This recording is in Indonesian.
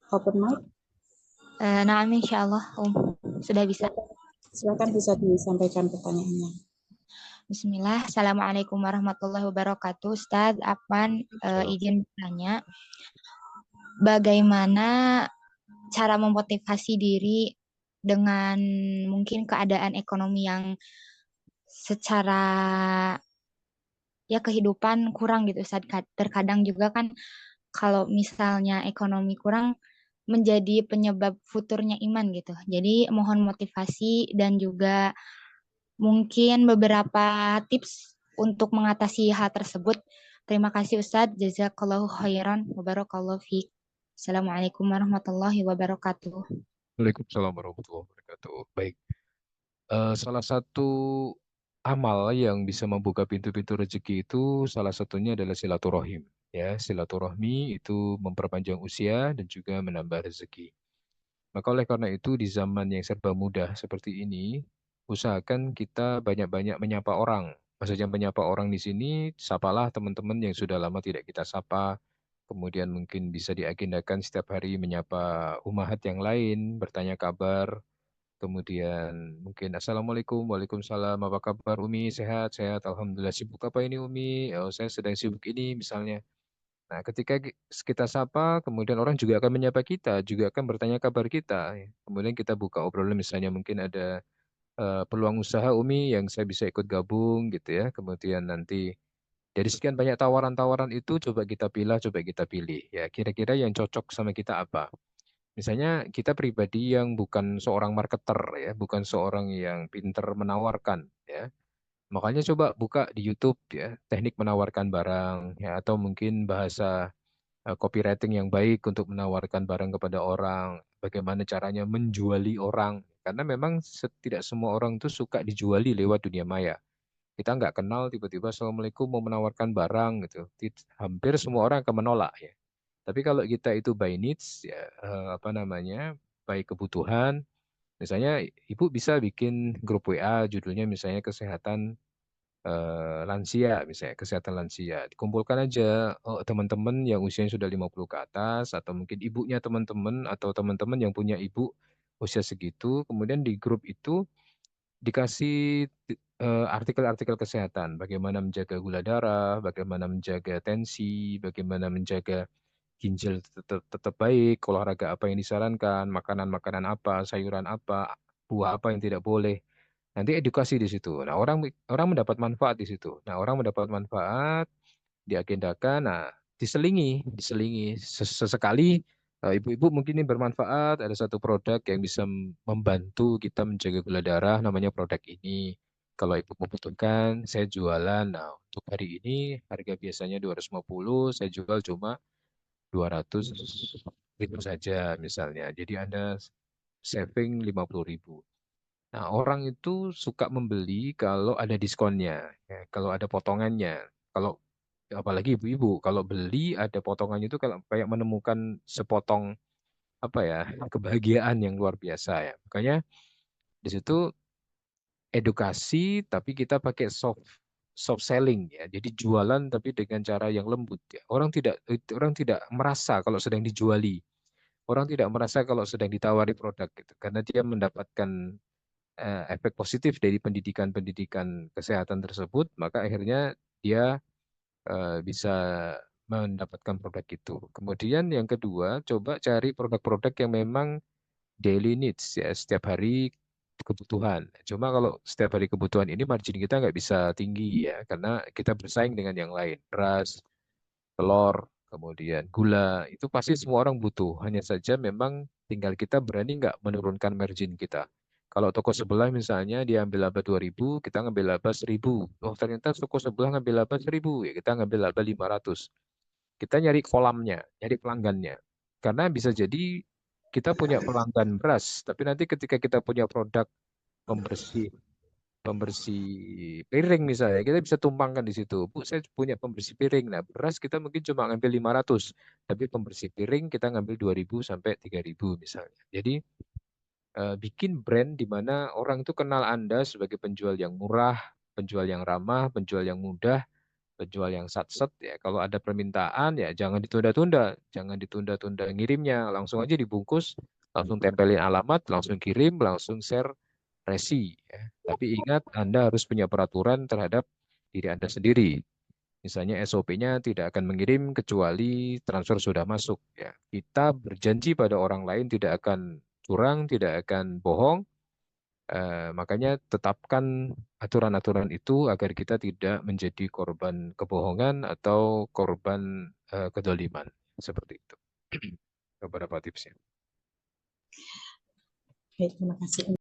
Open mic, Nah, insya Allah, sudah bisa. silakan bisa disampaikan pertanyaannya. Bismillah. Assalamualaikum warahmatullahi wabarakatuh. Ustadz, Afwan, izin bertanya, bagaimana cara memotivasi diri dengan mungkin keadaan ekonomi yang secara ya kehidupan kurang gitu Ustadz. Terkadang juga kan kalau misalnya ekonomi kurang menjadi penyebab futurnya iman gitu. Jadi mohon motivasi dan juga mungkin beberapa tips untuk mengatasi hal tersebut. Terima kasih Ustadz. Jazakallahu khairan wa barakallahu fiik. Assalamualaikum warahmatullahi wabarakatuh. Waalaikumsalam warahmatullahi wabarakatuh. Baik, salah satu amal yang bisa membuka pintu-pintu rezeki itu salah satunya adalah silaturahim. Ya, silaturahmi itu memperpanjang usia dan juga menambah rezeki. Maka oleh karena itu di zaman yang serba mudah seperti ini, usahakan kita banyak-banyak menyapa orang. Maksudnya menyapa orang di sini, sapalah teman-teman yang sudah lama tidak kita sapa. Kemudian mungkin bisa diagendakan setiap hari menyapa umahat yang lain, bertanya kabar. Kemudian mungkin Assalamualaikum, Waalaikumsalam, apa kabar Umi? Sehat, sehat, Alhamdulillah. Sibuk apa ini Umi? Oh, saya sedang sibuk ini misalnya. Nah, ketika kita sapa, kemudian orang juga akan menyapa kita, juga akan bertanya kabar kita. Ya. Kemudian kita buka obrolan, misalnya mungkin ada peluang usaha Umi yang saya bisa ikut gabung gitu ya. Kemudian nanti dari sekian banyak tawaran-tawaran itu coba kita pilih, coba kita pilih. Ya, kira-kira yang cocok sama kita apa? Misalnya kita pribadi yang bukan seorang marketer ya, bukan seorang yang pinter menawarkan ya. Makanya coba buka di YouTube ya, teknik menawarkan barang ya, atau mungkin bahasa copywriting yang baik untuk menawarkan barang kepada orang, bagaimana caranya menjuali orang. Karena memang tidak semua orang itu suka dijuali lewat dunia maya. Kita nggak kenal tiba-tiba Assalamualaikum mau menawarkan barang gitu. Hampir semua orang akan menolak ya. Tapi kalau kita itu by needs ya apa namanya? By kebutuhan, misalnya ibu bisa bikin grup WA judulnya misalnya kesehatan lansia misalnya kesehatan lansia. Dikumpulkan aja teman-teman yang usianya sudah 50 ke atas atau mungkin ibunya teman-teman atau teman-teman yang punya ibu usia segitu, kemudian di grup itu dikasih artikel-artikel kesehatan, bagaimana menjaga gula darah, bagaimana menjaga tensi, bagaimana menjaga ginjal tetap baik, olahraga apa yang disarankan, makanan-makanan apa, sayuran apa, buah apa yang tidak boleh. Nanti edukasi di situ. Nah, orang orang mendapat manfaat di situ. Nah, orang mendapat manfaat diagendakan. Nah, diselingi sesekali ibu-ibu mungkin ini bermanfaat. Ada satu produk yang bisa membantu kita menjaga gula darah, namanya produk ini. Kalau ibu membutuhkan, saya jualan. Nah, untuk hari ini harga biasanya 250, saya jual cuma 200 ribu saja misalnya. Jadi Anda saving 50 ribu. Nah, orang itu suka membeli kalau ada diskonnya, ya, kalau ada potongannya. Kalau apalagi ibu-ibu, kalau beli ada potongannya itu kalau kayak menemukan sepotong apa ya, kebahagiaan yang luar biasa ya. Makanya di situ edukasi tapi kita pakai soft selling ya. Jadi jualan tapi dengan cara yang lembut ya. Orang tidak merasa kalau sedang dijuali. Orang tidak merasa kalau sedang ditawari produk gitu karena dia mendapatkan efek positif dari pendidikan-pendidikan kesehatan tersebut, maka akhirnya dia bisa mendapatkan produk itu. Kemudian yang kedua, coba cari produk-produk yang memang daily needs ya, setiap hari kebutuhan. Cuma kalau setiap hari kebutuhan ini margin kita nggak bisa tinggi ya, karena kita bersaing dengan yang lain. Beras, telur, kemudian gula, itu pasti semua orang butuh. Hanya saja memang tinggal kita berani nggak menurunkan margin kita. Kalau toko sebelah misalnya dia ambil laba 2.000, kita ngambil laba 1.000. Oh ternyata toko sebelah ngambil laba 1.000, ya kita ngambil laba 500. Kita nyari kolamnya, nyari pelanggannya. Karena bisa jadi kita punya pelanggan beras, tapi nanti ketika kita punya produk pembersih pembersih piring misalnya, kita bisa tumpangkan di situ. Bu, saya punya pembersih piring. Nah, beras kita mungkin cuma ngambil 500, tapi pembersih piring kita ngambil 2.000 sampai 3.000 misalnya. Jadi, bikin brand di mana orang itu kenal Anda sebagai penjual yang murah, penjual yang ramah, penjual yang mudah, penjual yang satset ya, kalau ada permintaan ya jangan ditunda-tunda, jangan ditunda-tunda ngirimnya, langsung aja dibungkus, langsung tempelin alamat, langsung kirim, langsung share resi ya. Tapi ingat Anda harus punya peraturan terhadap diri Anda sendiri. Misalnya SOP-nya tidak akan mengirim kecuali transfer sudah masuk ya. Kita berjanji pada orang lain tidak akan curang, tidak akan bohong. Makanya tetapkan aturan-aturan itu agar kita tidak menjadi korban kebohongan atau korban kedoliman. Seperti itu. Beberapa tipsnya. Baik, terima kasih.